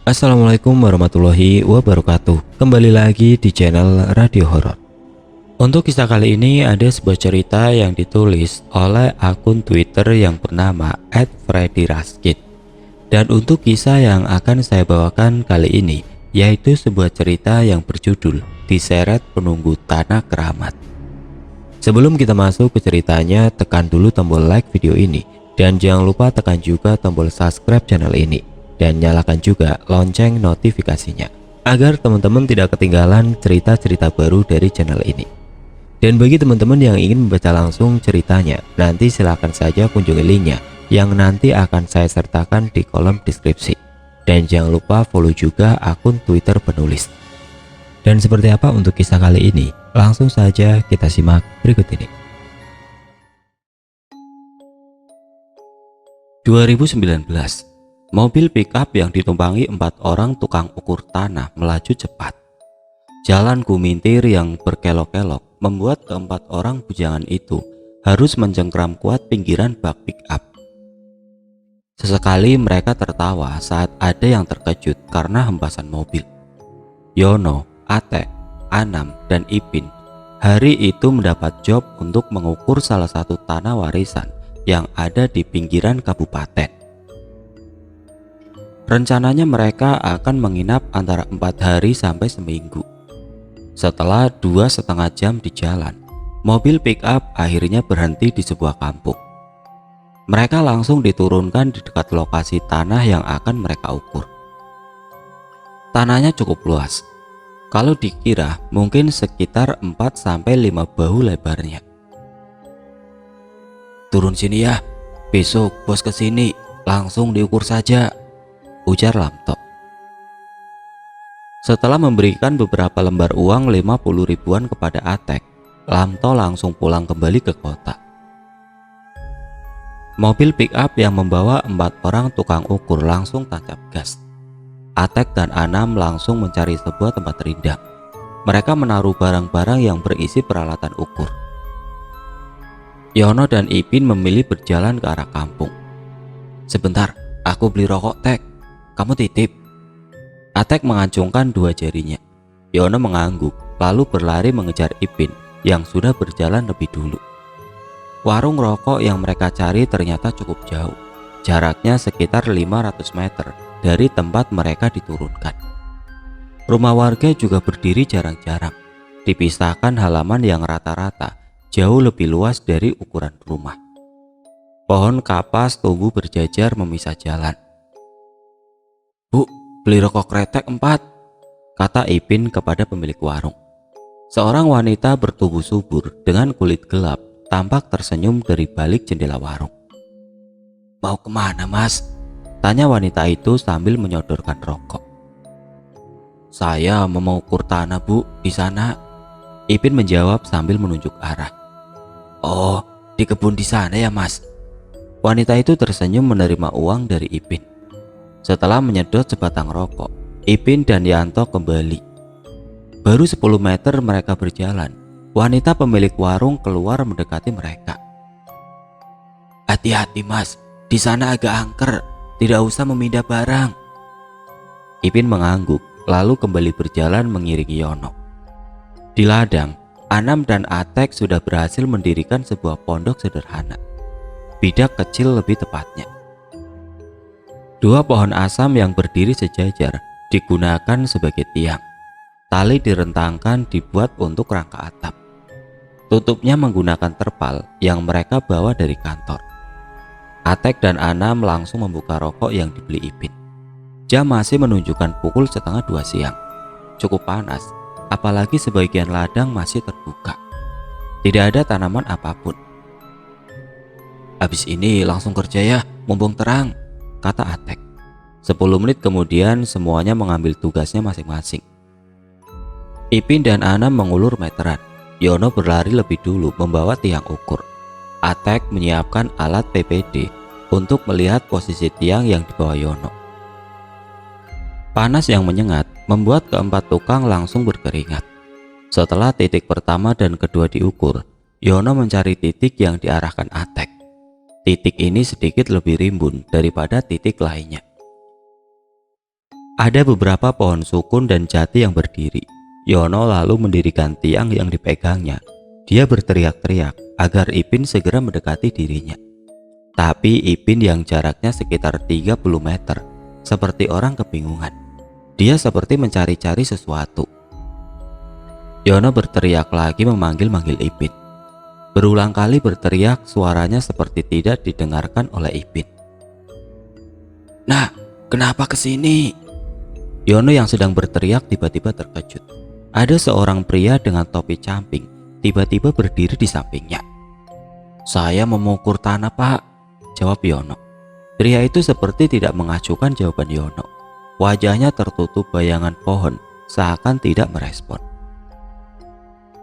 Assalamualaikum warahmatullahi wabarakatuh. Kembali lagi di channel Radio Horor. Untuk kisah kali ini ada sebuah cerita yang ditulis oleh akun Twitter yang bernama @freddyraskit. Dan untuk kisah yang akan saya bawakan kali ini yaitu sebuah cerita yang berjudul Diseret Penunggu Tanah Keramat. Sebelum kita masuk ke ceritanya, tekan dulu tombol like video ini dan jangan lupa tekan juga tombol subscribe channel ini. Dan nyalakan juga lonceng notifikasinya agar teman-teman tidak ketinggalan cerita-cerita baru dari channel ini. Dan bagi teman-teman yang ingin membaca langsung ceritanya, nanti silahkan saja kunjungi linknya yang nanti akan saya sertakan di kolom deskripsi. Dan jangan lupa follow juga akun Twitter penulis. Dan seperti apa untuk kisah kali ini? Langsung saja kita simak berikut ini. 2019, mobil pickup yang ditumpangi 4 orang tukang ukur tanah melaju cepat. Jalan gumintir yang berkelok-kelok membuat keempat orang bujangan itu harus mencengkram kuat pinggiran bak pickup. Sesekali mereka tertawa saat ada yang terkejut karena hempasan mobil. Yono, Atek, Anam, dan Ipin hari itu mendapat job untuk mengukur salah satu tanah warisan yang ada di pinggiran kabupaten. Rencananya mereka akan menginap antara 4 hari sampai seminggu. Setelah 2,5 jam di jalan, mobil pick-up akhirnya berhenti di sebuah kampung. Mereka langsung diturunkan di dekat lokasi tanah yang akan mereka ukur. Tanahnya cukup luas. Kalau dikira mungkin sekitar 4-5 bahu lebarnya. "Turun sini ya, besok bos kesini, langsung diukur saja," ujar Lamto. Setelah memberikan beberapa lembar uang 50 ribuan kepada Atek, Lamto langsung pulang kembali ke kota. Mobil pick-up yang membawa 4 orang tukang ukur langsung tancap gas. Atek dan Anam langsung mencari sebuah tempat rindang. Mereka menaruh barang-barang yang berisi peralatan ukur. Yono dan Ipin memilih berjalan ke arah kampung. "Sebentar, aku beli rokok, Tek. Kamu titip." Atek mengacungkan 2 jarinya. Yono mengangguk lalu berlari mengejar Ipin yang sudah berjalan lebih dulu. Warung rokok yang mereka cari ternyata cukup jauh. Jaraknya sekitar 500 meter dari tempat mereka diturunkan. Rumah warga juga berdiri jarang-jarang, dipisahkan halaman yang rata-rata jauh lebih luas dari ukuran rumah. Pohon kapas tumbuh berjajar memisah jalan. "Bu, beli rokok kretek 4," kata Ipin kepada pemilik warung. Seorang wanita bertubuh subur dengan kulit gelap tampak tersenyum dari balik jendela warung. "Mau kemana, Mas?" tanya wanita itu sambil menyodorkan rokok. "Saya mau mengukur tanah, Bu, di sana," Ipin menjawab sambil menunjuk arah. "Oh, di kebun di sana ya, Mas?" Wanita itu tersenyum menerima uang dari Ipin. Setelah menyedot sebatang rokok, Ipin dan Yanto kembali. Baru 10 meter mereka berjalan, wanita pemilik warung keluar mendekati mereka. "Hati-hati, Mas, di sana agak angker, tidak usah memindah barang." Ipin mengangguk, lalu kembali berjalan mengiringi Yono. Di ladang, Anam dan Atek sudah berhasil mendirikan sebuah pondok sederhana. Bidak kecil lebih tepatnya. 2 pohon asam yang berdiri sejajar digunakan sebagai tiang. Tali direntangkan dibuat untuk rangka atap. Tutupnya menggunakan terpal yang mereka bawa dari kantor. Atek dan Anam langsung membuka rokok yang dibeli Ipin. Jam masih menunjukkan pukul 1:30 siang. Cukup panas, apalagi sebagian ladang masih terbuka. Tidak ada tanaman apapun. "Habis ini langsung kerja ya, mumpung terang," kata Atek. 10 menit kemudian semuanya mengambil tugasnya masing-masing. Ipin dan Anam mengulur meteran. Yono berlari lebih dulu membawa tiang ukur. Atek menyiapkan alat PPD untuk melihat posisi tiang yang dibawa Yono. Panas yang menyengat membuat keempat tukang langsung berkeringat. Setelah titik pertama dan kedua diukur, Yono mencari titik yang diarahkan Atek. Titik ini sedikit lebih rimbun daripada titik lainnya. Ada beberapa pohon sukun dan jati yang berdiri. Yono lalu mendirikan tiang yang dipegangnya. Dia berteriak-teriak agar Ipin segera mendekati dirinya. Tapi Ipin yang jaraknya sekitar 30 meter, seperti orang kebingungan. Dia seperti mencari-cari sesuatu. Yono berteriak lagi memanggil-manggil Ipin. Berulang kali berteriak, suaranya seperti tidak didengarkan oleh Ipin. "Nah, kenapa kesini?" Yono yang sedang berteriak tiba-tiba terkejut. Ada seorang pria dengan topi camping tiba-tiba berdiri di sampingnya. "Saya mengukur tanah, Pak," jawab Yono. Pria itu seperti tidak mengacuhkan jawaban Yono. Wajahnya tertutup bayangan pohon, seakan tidak merespon.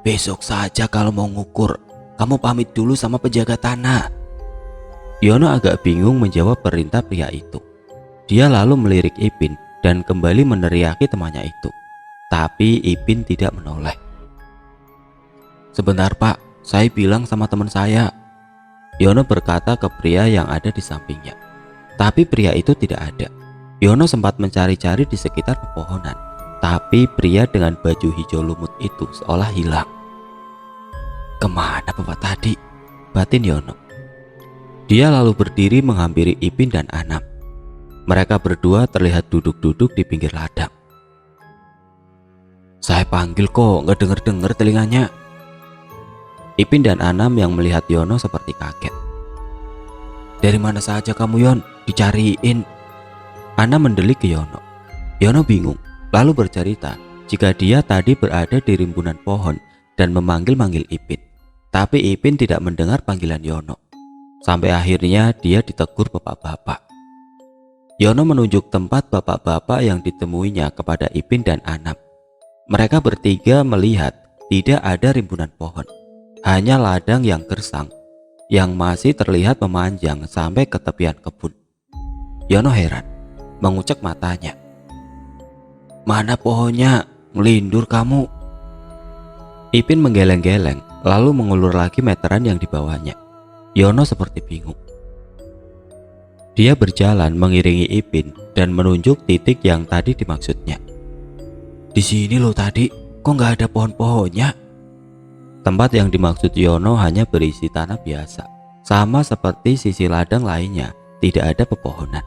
"Besok saja kalau mau ngukur, kamu pamit dulu sama penjaga tanah." Yono agak bingung menjawab perintah pria itu. Dia lalu melirik Ipin dan kembali meneriaki temannya itu. Tapi Ipin tidak menoleh. "Sebentar, Pak, saya bilang sama teman saya," Yono berkata ke pria yang ada di sampingnya. Tapi pria itu tidak ada. Yono sempat mencari-cari di sekitar pepohonan, tapi pria dengan baju hijau lumut itu seolah hilang. "Kemana bapak tadi?" batin Yono. Dia lalu berdiri menghampiri Ipin dan Anam. Mereka berdua terlihat duduk-duduk di pinggir ladang. "Saya panggil kok, nggak denger-denger telinganya." Ipin dan Anam yang melihat Yono seperti kaget. "Dari mana saja kamu, Yon? Dicariin." Anam mendelik ke Yono. Yono bingung, lalu bercerita jika dia tadi berada di rimbunan pohon dan memanggil-manggil Ipin. Tapi Ipin tidak mendengar panggilan Yono. Sampai akhirnya dia ditegur bapak-bapak. Yono menunjuk tempat bapak-bapak yang ditemuinya kepada Ipin dan Anam. Mereka bertiga melihat tidak ada rimbunan pohon, hanya ladang yang gersang yang masih terlihat memanjang sampai ke tepian kebun. Yono heran, mengucek matanya. "Mana pohonnya? Ngelindur kamu." Ipin menggeleng-geleng lalu mengulur lagi meteran yang dibawanya. Yono seperti bingung. Dia berjalan mengiringi Ipin dan menunjuk titik yang tadi dimaksudnya. "Di sini loh tadi, kok nggak ada pohon-pohonnya?" Tempat yang dimaksud Yono hanya berisi tanah biasa, sama seperti sisi ladang lainnya, tidak ada pepohonan.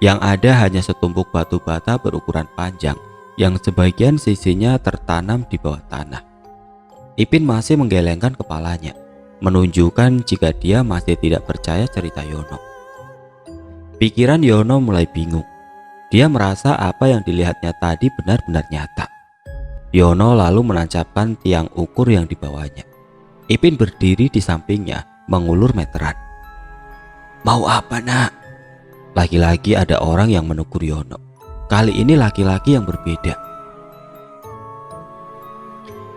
Yang ada hanya setumpuk batu bata berukuran panjang yang sebagian sisinya tertanam di bawah tanah. Ipin masih menggelengkan kepalanya, menunjukkan jika dia masih tidak percaya cerita Yono. Pikiran Yono mulai bingung. Dia merasa apa yang dilihatnya tadi benar-benar nyata. Yono lalu menancapkan tiang ukur yang dibawanya. Ipin berdiri di sampingnya mengulur meteran. "Mau apa, Nak?" Lagi-lagi ada orang yang menegur Yono. Kali ini laki-laki yang berbeda.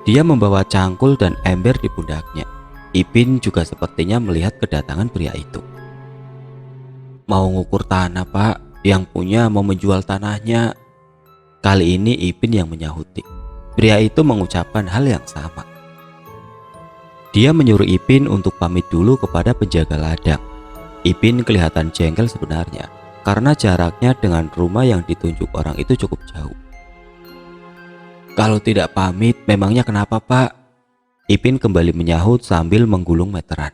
Dia membawa cangkul dan ember di pundaknya. Ipin juga sepertinya melihat kedatangan pria itu. "Mau ngukur tanah, Pak. Yang punya mau menjual tanahnya." Kali ini Ipin yang menyahuti. Pria itu mengucapkan hal yang sama. Dia menyuruh Ipin untuk pamit dulu kepada penjaga ladang. Ipin kelihatan jengkel sebenarnya karena jaraknya dengan rumah yang ditunjuk orang itu cukup jauh. "Kalau tidak pamit memangnya kenapa, Pak?" Ipin kembali menyahut sambil menggulung meteran.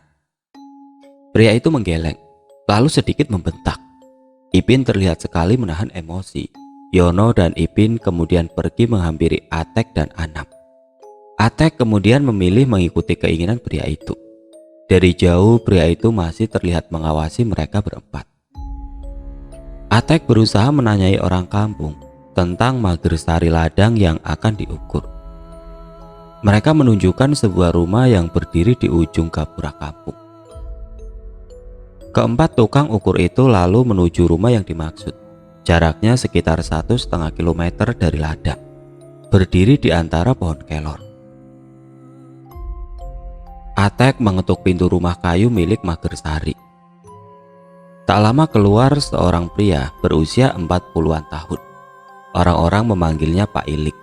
Pria itu menggeleng, lalu sedikit membentak. Ipin terlihat sekali menahan emosi. Yono dan Ipin kemudian pergi menghampiri Atek dan Anam. Atek kemudian memilih mengikuti keinginan pria itu. Dari jauh pria itu masih terlihat mengawasi mereka berempat. Atek berusaha menanyai orang kampung tentang magersari ladang yang akan diukur. Mereka menunjukkan sebuah rumah yang berdiri di ujung gapura kampung. Keempat tukang ukur itu lalu menuju rumah yang dimaksud. Jaraknya sekitar 1,5 kilometer dari ladang, berdiri di antara pohon kelor. Atek mengetuk pintu rumah kayu milik Magersari. Tak lama keluar seorang pria berusia 40-an tahun. Orang-orang memanggilnya Pak Ilik.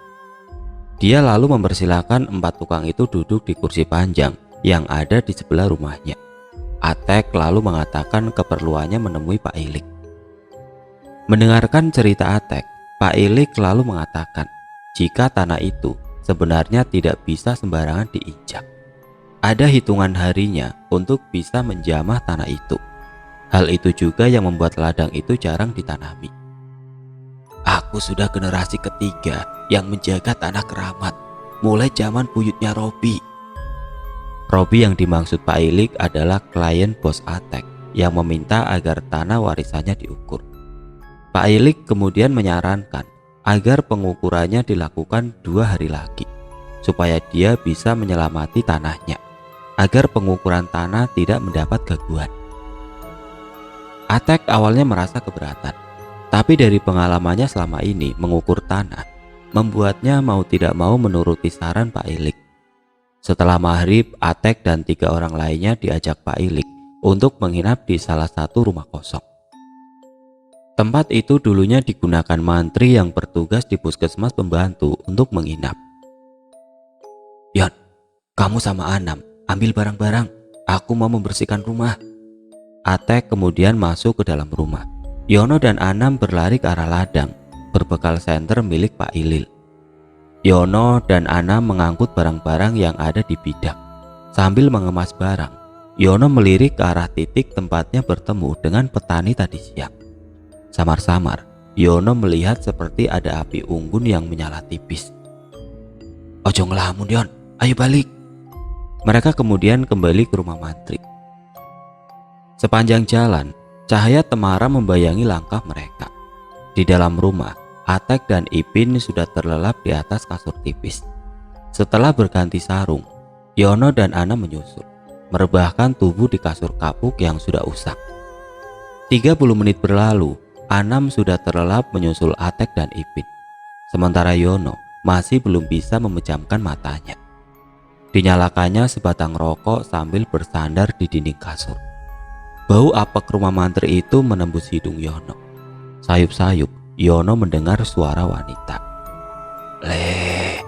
Dia lalu mempersilahkan 4 tukang itu duduk di kursi panjang yang ada di sebelah rumahnya. Atek lalu mengatakan keperluannya menemui Pak Ilik. Mendengarkan cerita Atek, Pak Ilik lalu mengatakan jika tanah itu sebenarnya tidak bisa sembarangan diinjak. Ada hitungan harinya untuk bisa menjamah tanah itu. Hal itu juga yang membuat ladang itu jarang ditanami. Aku sudah generasi ketiga yang menjaga tanah keramat, mulai zaman buyutnya Robi. Robi yang dimaksud Pak Ilik adalah klien bos Atek yang meminta agar tanah warisannya diukur. Pak Ilik kemudian menyarankan agar pengukurannya dilakukan 2 hari lagi, supaya dia bisa menyelamati tanahnya, agar pengukuran tanah tidak mendapat gangguan. Atek awalnya merasa keberatan, tapi dari pengalamannya selama ini mengukur tanah, membuatnya mau tidak mau menuruti saran Pak Ilik. Setelah maghrib, Atek dan 3 orang lainnya diajak Pak Ilik untuk menginap di salah satu rumah kosong. Tempat itu dulunya digunakan mantri yang bertugas di puskesmas pembantu untuk menginap. Yon, kamu sama Anam, ambil barang-barang, aku mau membersihkan rumah. Atek kemudian masuk ke dalam rumah. Yono dan Anam berlari ke arah ladang, berbekal senter milik Pak Ilil. Yono dan Anam mengangkut barang-barang yang ada di bidak. Sambil mengemas barang, Yono melirik ke arah titik tempatnya bertemu dengan petani tadi siang. Samar-samar, Yono melihat seperti ada api unggun yang menyala tipis. Ojo ngelamun Yon, ayo balik. Mereka kemudian kembali ke rumah mantri. Sepanjang jalan, cahaya temaram membayangi langkah mereka. Di dalam rumah, Atek dan Ipin sudah terlelap di atas kasur tipis. Setelah berganti sarung, Yono dan Ana menyusul, merebahkan tubuh di kasur kapuk yang sudah usang. 30 menit berlalu, Anam sudah terlelap menyusul Atek dan Ipin. Sementara Yono masih belum bisa memejamkan matanya. Dinyalakannya sebatang rokok sambil bersandar di dinding kasur. Bau apek rumah mantri itu menembus hidung Yono. Sayup-sayup, Yono mendengar suara wanita. Le.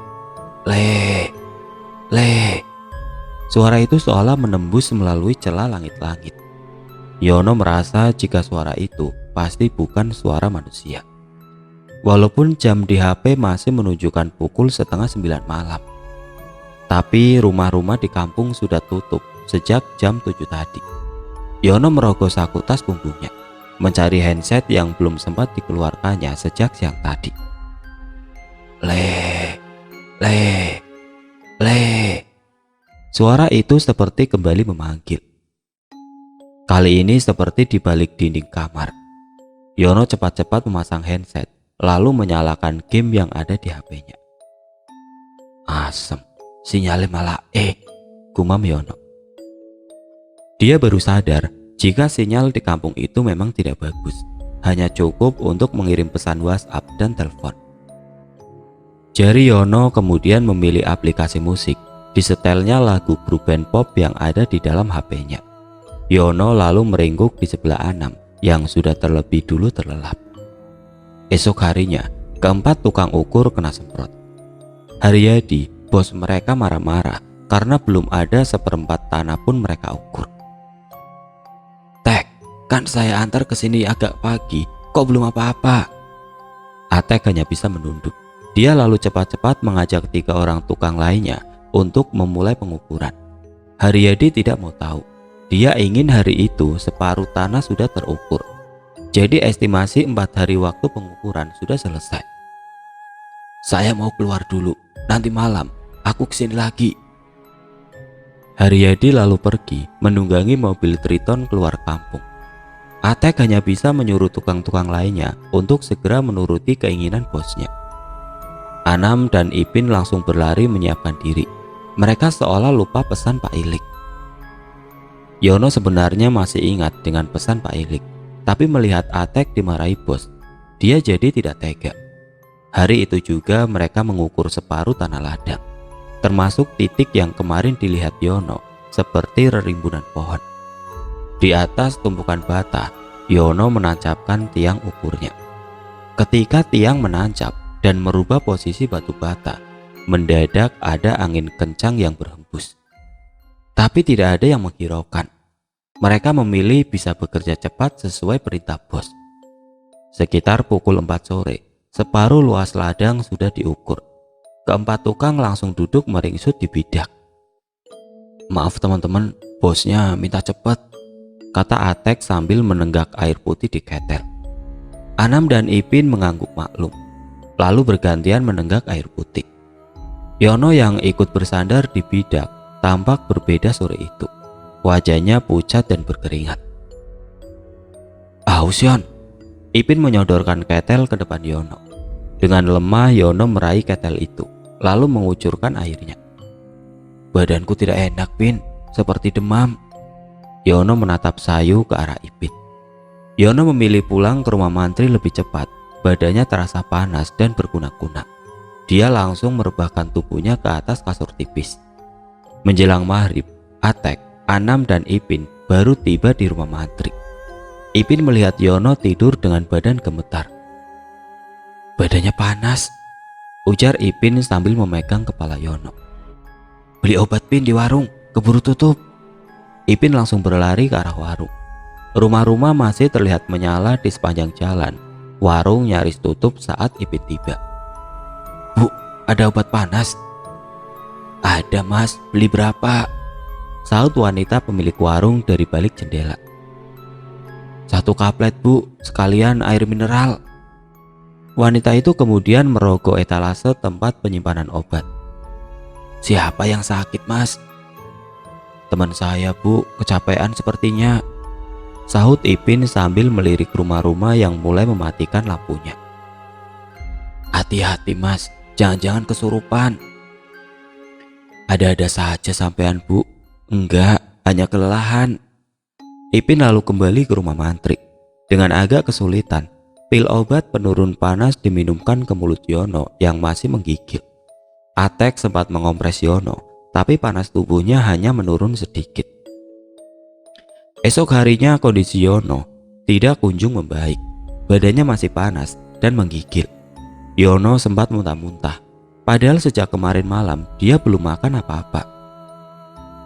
Suara itu seolah menembus melalui celah langit-langit. Yono merasa jika suara itu pasti bukan suara manusia. Walaupun jam di HP masih menunjukkan pukul 8:30 malam. Tapi rumah-rumah di kampung sudah tutup sejak jam 7 tadi. Yono merogoh saku tas punggungnya, mencari handset yang belum sempat dikeluarkannya sejak siang tadi. Le. Suara itu seperti kembali memanggil. Kali ini seperti di balik dinding kamar. Yono cepat-cepat memasang handset, lalu menyalakan game yang ada di HP-nya. Asem, sinyalnya malah gumam Yono. Dia baru sadar jika sinyal di kampung itu memang tidak bagus, hanya cukup untuk mengirim pesan WhatsApp dan telepon. Jari Yono kemudian memilih aplikasi musik, disetelnya lagu grup band pop yang ada di dalam HP-nya. Yono lalu meringkuk di sebelah Anam yang sudah terlebih dulu terlelap. Esok harinya, keempat tukang ukur kena semprot. Haryadi, bos mereka marah-marah karena belum ada seperempat tanah pun mereka ukur. Tek, kan saya antar ke sini agak pagi, kok belum apa-apa? Atek hanya bisa menunduk. Dia lalu cepat-cepat mengajak 3 orang tukang lainnya untuk memulai pengukuran. Haryadi tidak mau tahu. Dia ingin hari itu separuh tanah sudah terukur. Jadi estimasi 4 hari waktu pengukuran sudah selesai. Saya mau keluar dulu, nanti malam aku kesini lagi. Haryadi lalu pergi menunggangi mobil Triton keluar kampung. Atek hanya bisa menyuruh tukang-tukang lainnya untuk segera menuruti keinginan bosnya. Anam dan Ipin langsung berlari menyiapkan diri. Mereka seolah lupa pesan Pak Ilik. Yono sebenarnya masih ingat dengan pesan Pak Ilik, tapi melihat Atek dimarahi bos, dia jadi tidak tega. Hari itu juga mereka mengukur separuh tanah ladang, termasuk titik yang kemarin dilihat Yono seperti rerimbunan pohon. Di atas tumpukan bata, Yono menancapkan tiang ukurnya. Ketika tiang menancap dan merubah posisi batu bata, mendadak ada angin kencang yang berhembus. Tapi tidak ada yang menghiraukan. Mereka memilih bisa bekerja cepat sesuai perintah bos. Sekitar pukul 4 sore, separuh luas ladang sudah diukur. Keempat tukang langsung duduk meringsut di bidak. "Maaf teman-teman, bosnya minta cepat," kata Atek sambil menenggak air putih di ketel. Anam dan Ipin mengangguk maklum, lalu bergantian menenggak air putih. Yono yang ikut bersandar di bidak tampak berbeda sore itu. Wajahnya pucat dan berkeringat. "Haus, Yon." Ipin menyodorkan ketel ke depan Yono. Dengan lemah Yono meraih ketel itu, lalu mengucurkan airnya. "Badanku tidak enak, Pin, seperti demam." Yono menatap sayu ke arah Ipin. Yono memilih pulang ke rumah mantri lebih cepat. Badannya terasa panas dan berkunang-kunang. Dia langsung merebahkan tubuhnya ke atas kasur tipis. Menjelang maghrib, Atek, Anam dan Ipin baru tiba di rumah mantri. Ipin melihat Yono tidur dengan badan gemetar. "Badannya panas," ujar Ipin sambil memegang kepala Yono. "Beli obat, Pin, di warung, keburu tutup." Ipin langsung berlari ke arah warung. Rumah-rumah masih terlihat menyala di sepanjang jalan. Warung nyaris tutup saat Ipin tiba. "Bu, ada obat panas?" "Ada, Mas, beli berapa?" sahut wanita pemilik warung dari balik jendela. "1 kaplet, Bu, sekalian air mineral." Wanita itu kemudian merogoh etalase tempat penyimpanan obat. "Siapa yang sakit, Mas?" "Teman saya, Bu, kecapean sepertinya," sahut Ipin sambil melirik rumah-rumah yang mulai mematikan lampunya. "Hati-hati, Mas, jangan-jangan kesurupan." "Ada-ada saja sampean, Bu." "Enggak, hanya kelelahan." Ipin lalu kembali ke rumah mantri. Dengan agak kesulitan, pil obat penurun panas diminumkan ke mulut Yono yang masih menggigil. Atek sempat mengompres Yono, tapi panas tubuhnya hanya menurun sedikit. Esok harinya kondisi Yono tidak kunjung membaik. Badannya masih panas dan menggigil. Yono sempat muntah-muntah, padahal sejak kemarin malam dia belum makan apa-apa.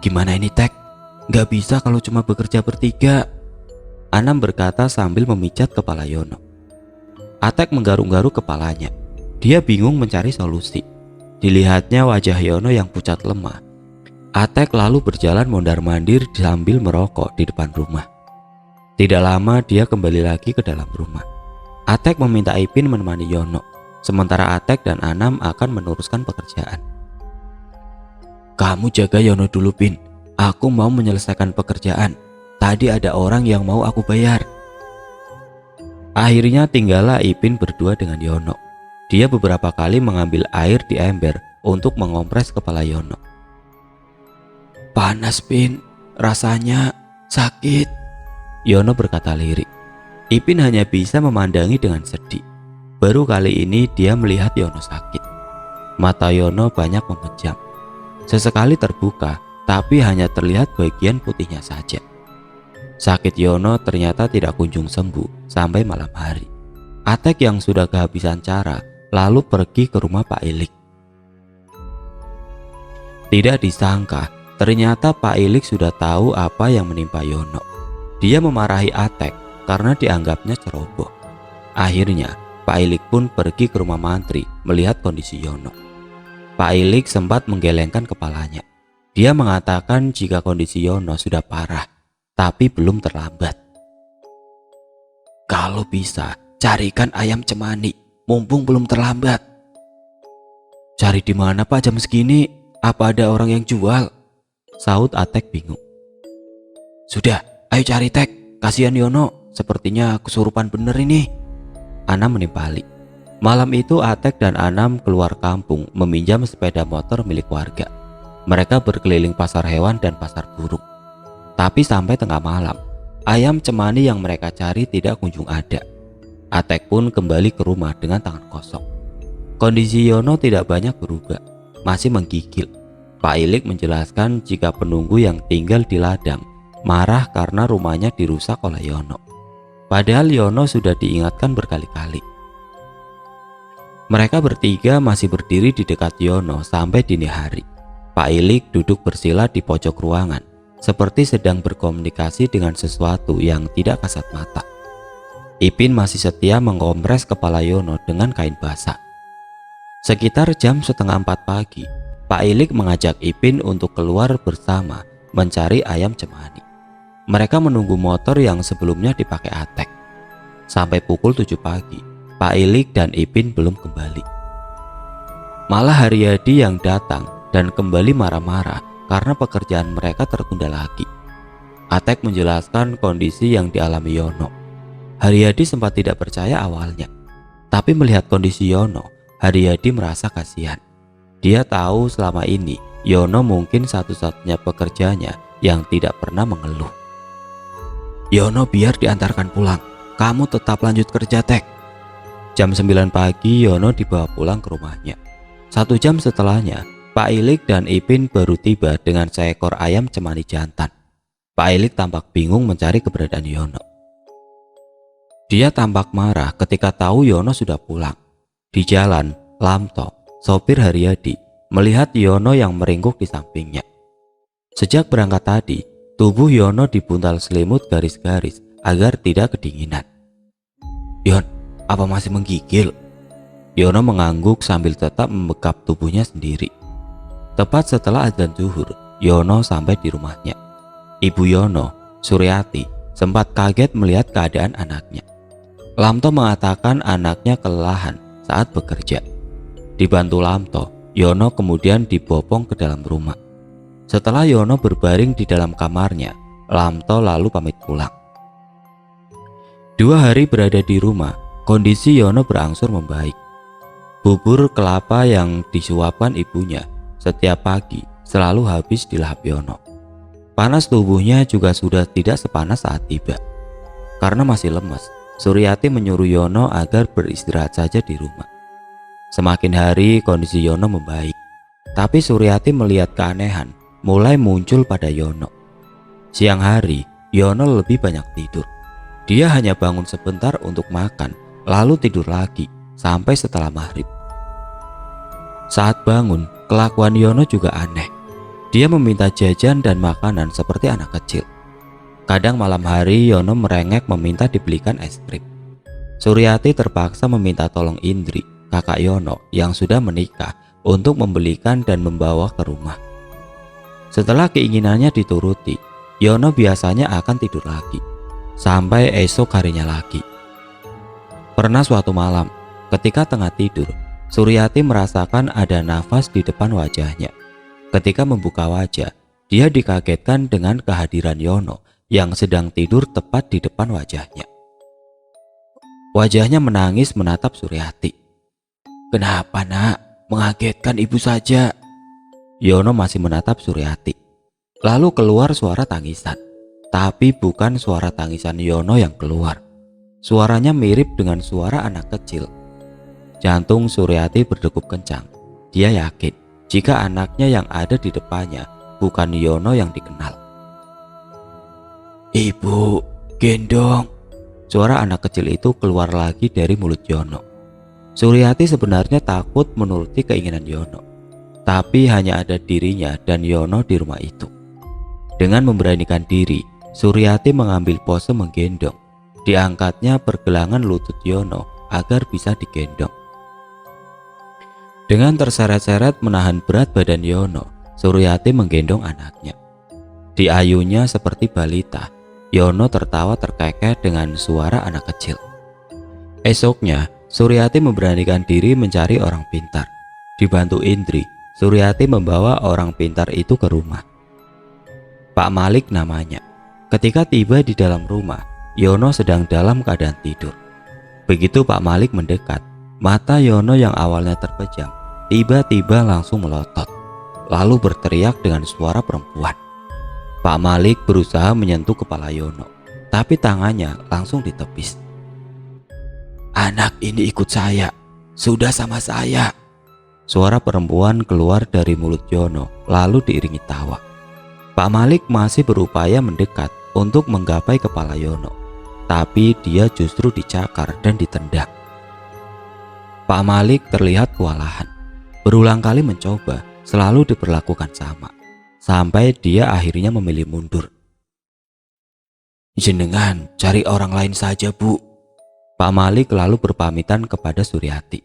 "Gimana ini, Tek? Gak bisa kalau cuma bekerja bertiga," Anam berkata sambil memijat kepala Yono. Atek menggaruk-garuk kepalanya. Dia bingung mencari solusi. Dilihatnya wajah Yono yang pucat lemah. Atek lalu berjalan mondar-mandir sambil merokok di depan rumah. Tidak lama dia kembali lagi ke dalam rumah. Atek meminta Ipin menemani Yono, sementara Atek dan Anam akan meneruskan pekerjaan. "Kamu jaga Yono dulu, Pin. Aku mau menyelesaikan pekerjaan. Tadi ada orang yang mau aku bayar." Akhirnya tinggallah Ipin berdua dengan Yono. Dia beberapa kali mengambil air di ember untuk mengompres kepala Yono. "Panas, Pin, rasanya sakit," Yono berkata lirik. Ipin hanya bisa memandangi dengan sedih. Baru kali ini dia melihat Yono sakit. Mata Yono banyak memejam. Sesekali terbuka, tapi hanya terlihat bagian putihnya saja. Sakit Yono ternyata tidak kunjung sembuh sampai malam hari. Atek yang sudah kehabisan cara lalu pergi ke rumah Pak Ilik. Tidak disangka, ternyata Pak Ilik sudah tahu apa yang menimpa Yono. Dia memarahi Atek karena dianggapnya ceroboh. Akhirnya, Pak Ilik pun pergi ke rumah mantri melihat kondisi Yono. Pak Ilik sempat menggelengkan kepalanya. Dia mengatakan jika kondisi Yono sudah parah, tapi belum terlambat. "Kalau bisa, carikan ayam cemani, mumpung belum terlambat." "Cari di mana, Pak, jam segini? Apa ada orang yang jual?" sahut Atek bingung. "Sudah, ayo cari, Tek. Kasihan Yono, sepertinya kesurupan bener ini," Anam menimpali. Malam itu Atek dan Anam keluar kampung meminjam sepeda motor milik warga. Mereka berkeliling pasar hewan dan pasar burung. Tapi sampai tengah malam, ayam cemani yang mereka cari tidak kunjung ada. Atek pun kembali ke rumah dengan tangan kosong. Kondisi Yono tidak banyak berubah, masih menggigil. Pak Ilik menjelaskan jika penunggu yang tinggal di ladang marah karena rumahnya dirusak oleh Yono. Padahal Yono sudah diingatkan berkali-kali. Mereka bertiga masih berdiri di dekat Yono sampai dini hari. Pak Ilik duduk bersila di pojok ruangan, seperti sedang berkomunikasi dengan sesuatu yang tidak kasat mata. Ipin masih setia mengompres kepala Yono dengan kain basah. Sekitar jam setengah 4 pagi, Pak Ilik mengajak Ipin untuk keluar bersama mencari ayam cemani. Mereka menunggu motor yang sebelumnya dipakai Atek. Sampai pukul 7 pagi, Pak Ilik dan Ipin belum kembali. Malah Haryadi yang datang dan kembali marah-marah karena pekerjaan mereka tertunda lagi. Atek menjelaskan kondisi yang dialami Yono. Haryadi sempat tidak percaya awalnya, tapi melihat kondisi Yono, Haryadi merasa kasihan. Dia tahu selama ini Yono mungkin satu-satunya pekerjanya yang tidak pernah mengeluh. Yono biar diantarkan pulang, kamu tetap lanjut kerja, Tek. Jam 9 pagi Yono dibawa pulang ke rumahnya. 1 jam setelahnya, Pak Ilik dan Ipin baru tiba dengan seekor ayam cemani jantan. Pak Ilik tampak bingung mencari keberadaan Yono. Dia tampak marah ketika tahu Yono sudah pulang. Di jalan, Lamto, sopir Haryadi, melihat Yono yang meringkuk di sampingnya. Sejak berangkat tadi, tubuh Yono dibuntal selimut garis-garis agar tidak kedinginan. Yon, apa masih menggigil? Yono mengangguk sambil tetap membekap tubuhnya sendiri. Tepat setelah azan zuhur, Yono sampai di rumahnya. Ibu Yono, Suryati, sempat kaget melihat keadaan anaknya. Lamto mengatakan anaknya kelelahan saat bekerja. Dibantu Lamto, Yono kemudian dibopong ke dalam rumah. Setelah Yono berbaring di dalam kamarnya, Lamto lalu pamit pulang. 2 hari berada di rumah, kondisi Yono berangsur membaik. Bubur kelapa yang disuapkan ibunya setiap pagi selalu habis dilahap Yono. Panas tubuhnya juga sudah tidak sepanas saat tiba. Karena masih lemas, Suryati menyuruh Yono agar beristirahat saja di rumah. Semakin hari kondisi Yono membaik, tapi Suryati melihat keanehan mulai muncul pada Yono. Siang hari, Yono lebih banyak tidur. Dia hanya bangun sebentar untuk makan, lalu tidur lagi sampai setelah maghrib. Saat bangun, kelakuan Yono juga aneh. Dia meminta jajan dan makanan seperti anak kecil. Kadang malam hari Yono merengek meminta dibelikan es krim. Suryati terpaksa meminta tolong Indri, kakak Yono yang sudah menikah, untuk membelikan dan membawa ke rumah. Setelah keinginannya dituruti, Yono biasanya akan tidur lagi sampai esok harinya lagi. Pernah suatu malam, ketika tengah tidur, Suryati merasakan ada nafas di depan wajahnya. Ketika membuka wajah, dia dikagetkan dengan kehadiran Yono yang sedang tidur tepat di depan wajahnya. Wajahnya menangis menatap Suryati. Kenapa nak? Mengagetkan ibu saja. Yono masih menatap Suryati. Lalu keluar suara tangisan. Tapi bukan suara tangisan Yono yang keluar. Suaranya mirip dengan suara anak kecil. Jantung Suryati berdegup kencang. Dia yakin jika anaknya yang ada di depannya bukan Yono yang dikenal. Ibu, gendong. Suara anak kecil itu keluar lagi dari mulut Yono. Suryati sebenarnya takut menuruti keinginan Yono, tapi hanya ada dirinya dan Yono di rumah itu. Dengan memberanikan diri, Suryati mengambil pose menggendong. Diangkatnya pergelangan lutut Yono agar bisa digendong. Dengan terseret-seret menahan berat badan Yono, Suryati menggendong anaknya. Diayunya seperti balita, Yono tertawa terkekeh dengan suara anak kecil. Esoknya, Suryati memberanikan diri mencari orang pintar. Dibantu Indri, Suryati membawa orang pintar itu ke rumah. Pak Malik namanya. Ketika tiba di dalam rumah, Yono sedang dalam keadaan tidur. Begitu Pak Malik mendekat, mata Yono yang awalnya terpejam tiba-tiba langsung melotot, lalu berteriak dengan suara perempuan. Pak Malik berusaha menyentuh kepala Yono, tapi tangannya langsung ditepis. Anak ini ikut saya, sudah sama saya. Suara perempuan keluar dari mulut Yono lalu diiringi tawa. Pak Malik masih berupaya mendekat untuk menggapai kepala Yono, tapi dia justru dicakar dan ditendang. Pak Malik terlihat kewalahan. Berulang kali mencoba, selalu diperlakukan sama, sampai dia akhirnya memilih mundur. Jenengan cari orang lain saja, Bu. Pak Malik lalu berpamitan kepada Suryati.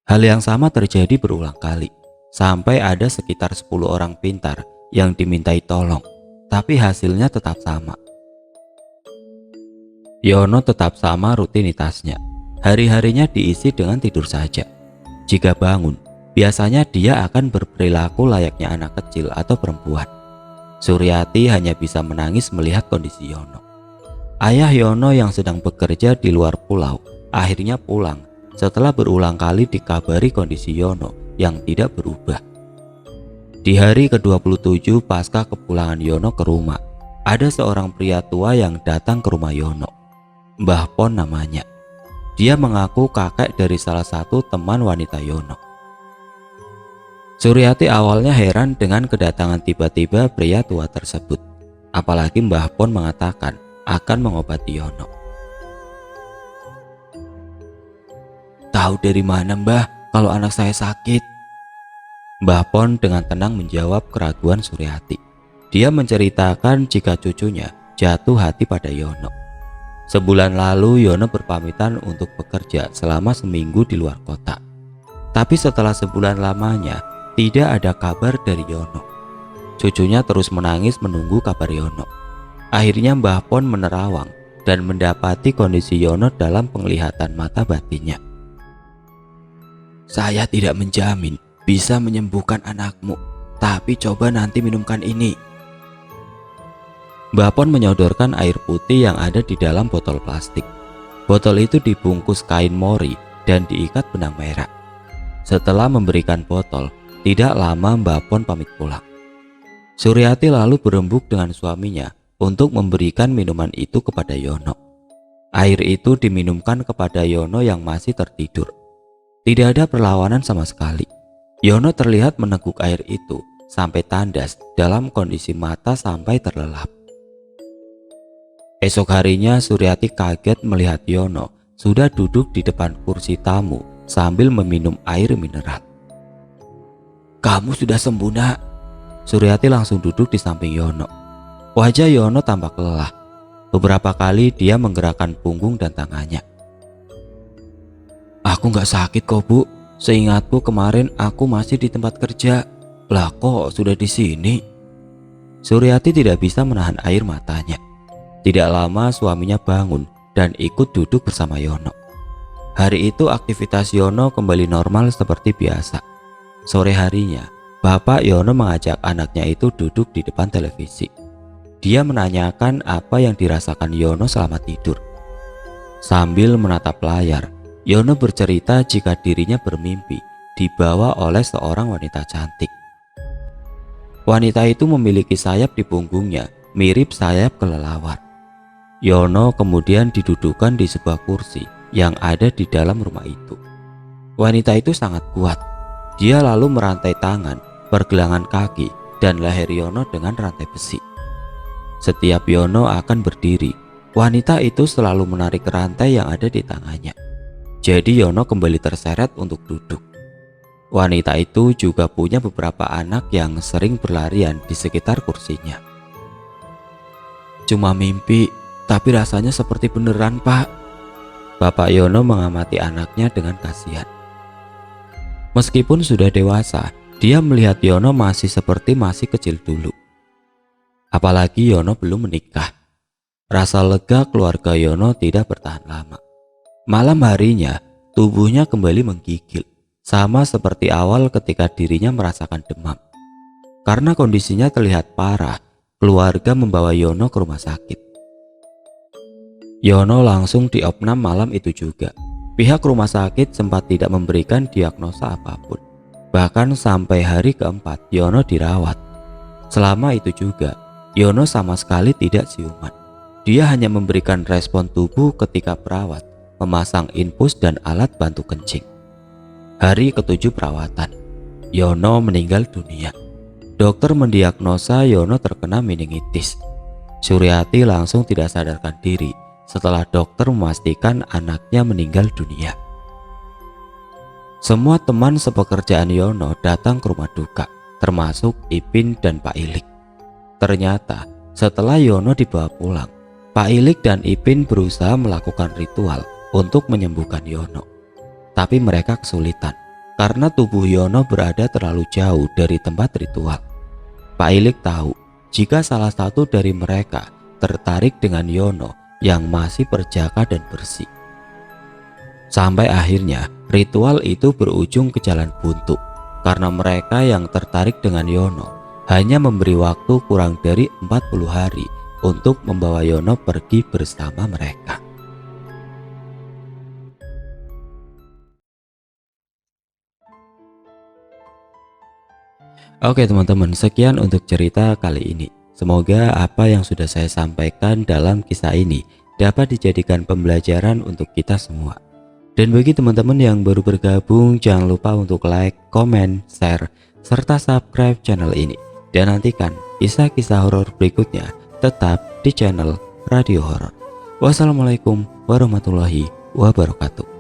Hal yang sama terjadi berulang kali, sampai ada sekitar 10 orang pintar yang dimintai tolong, tapi hasilnya tetap sama. Yono tetap sama rutinitasnya. Hari-harinya diisi dengan tidur saja. Jika bangun, biasanya dia akan berperilaku layaknya anak kecil atau perempuan. Suryati hanya bisa menangis melihat kondisi Yono. Ayah Yono yang sedang bekerja di luar pulau akhirnya pulang setelah berulang kali dikabari kondisi Yono yang tidak berubah. Di hari ke-27 pasca kepulangan Yono ke rumah, ada seorang pria tua yang datang ke rumah Yono. Mbah Pon namanya. Dia mengaku kakek dari salah satu teman wanita Yono. Suryati awalnya heran dengan kedatangan tiba-tiba pria tua tersebut. Apalagi Mbah Pon mengatakan akan mengobati Yono. "Tahu dari mana Mbah kalau anak saya sakit?" Mbah Pon dengan tenang menjawab keraguan Suryati. Dia menceritakan jika cucunya jatuh hati pada Yono. Sebulan lalu Yono berpamitan untuk bekerja selama seminggu di luar kota. Tapi setelah sebulan lamanya tidak ada kabar dari Yono. Cucunya terus menangis menunggu kabar Yono. Akhirnya Mbah Pon menerawang dan mendapati kondisi Yono dalam penglihatan mata batinnya. "Saya tidak menjamin bisa menyembuhkan anakmu, tapi coba nanti minumkan ini." Mbah Pon menyodorkan air putih yang ada di dalam botol plastik. Botol itu dibungkus kain mori dan diikat benang merah. Setelah memberikan botol, tidak lama Mbah Pon pamit pulang. Suryati lalu berembuk dengan suaminya untuk memberikan minuman itu kepada Yono. Air itu diminumkan kepada Yono yang masih tertidur. Tidak ada perlawanan sama sekali. Yono terlihat meneguk air itu sampai tandas dalam kondisi mata sampai terlelap. Esok harinya Suryati kaget melihat Yono sudah duduk di depan kursi tamu sambil meminum air mineral. "Kamu sudah sembuh, Nak?" Suryati langsung duduk di samping Yono. Wajah Yono tampak lelah. Beberapa kali dia menggerakkan punggung dan tangannya. "Aku nggak sakit kok, Bu. Seingatku kemarin aku masih di tempat kerja. Lah kok sudah di sini?" Suryati tidak bisa menahan air matanya. Tidak lama suaminya bangun dan ikut duduk bersama Yono. Hari itu aktivitas Yono kembali normal seperti biasa. Sore harinya, Bapak Yono mengajak anaknya itu duduk di depan televisi. Dia menanyakan apa yang dirasakan Yono selama tidur. Sambil menatap layar, Yono bercerita jika dirinya bermimpi dibawa oleh seorang wanita cantik. Wanita itu memiliki sayap di punggungnya, mirip sayap kelelawar. Yono kemudian didudukan di sebuah kursi yang ada di dalam rumah itu. Wanita itu sangat kuat. Dia lalu merantai tangan, pergelangan kaki, dan leher Yono dengan rantai besi. Setiap Yono akan berdiri, wanita itu selalu menarik rantai yang ada di tangannya. Jadi Yono kembali terseret untuk duduk. Wanita itu juga punya beberapa anak yang sering berlarian di sekitar kursinya. "Cuma mimpi, tapi rasanya seperti beneran, Pak." Bapak Yono mengamati anaknya dengan kasihan. Meskipun sudah dewasa, dia melihat Yono masih seperti masih kecil dulu. Apalagi Yono belum menikah. Rasa lega keluarga Yono tidak bertahan lama. Malam harinya, tubuhnya kembali menggigil, sama seperti awal ketika dirinya merasakan demam. Karena kondisinya terlihat parah, keluarga membawa Yono ke rumah sakit. Yono langsung diopnam malam itu juga. Pihak rumah sakit sempat tidak memberikan diagnosa apapun. Bahkan sampai hari keempat Yono dirawat. Selama itu juga, Yono sama sekali tidak siuman. Dia hanya memberikan respon tubuh ketika perawat memasang infus dan alat bantu kencing. Hari ke-7 perawatan, Yono meninggal dunia. Dokter mendiagnosa Yono terkena meningitis. Suryati langsung tidak sadarkan diri setelah dokter memastikan anaknya meninggal dunia. Semua teman sepekerjaan Yono datang ke rumah duka, termasuk Ipin dan Pak Ilik. Ternyata setelah Yono dibawa pulang, Pak Ilik dan Ipin berusaha melakukan ritual untuk menyembuhkan Yono. Tapi mereka kesulitan karena tubuh Yono berada terlalu jauh dari tempat ritual. Pak Ilik tahu jika salah satu dari mereka tertarik dengan Yono yang masih berjaga dan bersih. Sampai akhirnya ritual itu berujung ke jalan buntu karena mereka yang tertarik dengan Yono hanya memberi waktu kurang dari 40 hari untuk membawa Yono pergi bersama mereka. Oke teman-teman, sekian untuk cerita kali ini. Semoga apa yang sudah saya sampaikan dalam kisah ini dapat dijadikan pembelajaran untuk kita semua. Dan bagi teman-teman yang baru bergabung, jangan lupa untuk like, komen, share, serta subscribe channel ini. Dan nantikan kisah-kisah horor berikutnya tetap di channel Radio Horor. Wassalamualaikum warahmatullahi wabarakatuh.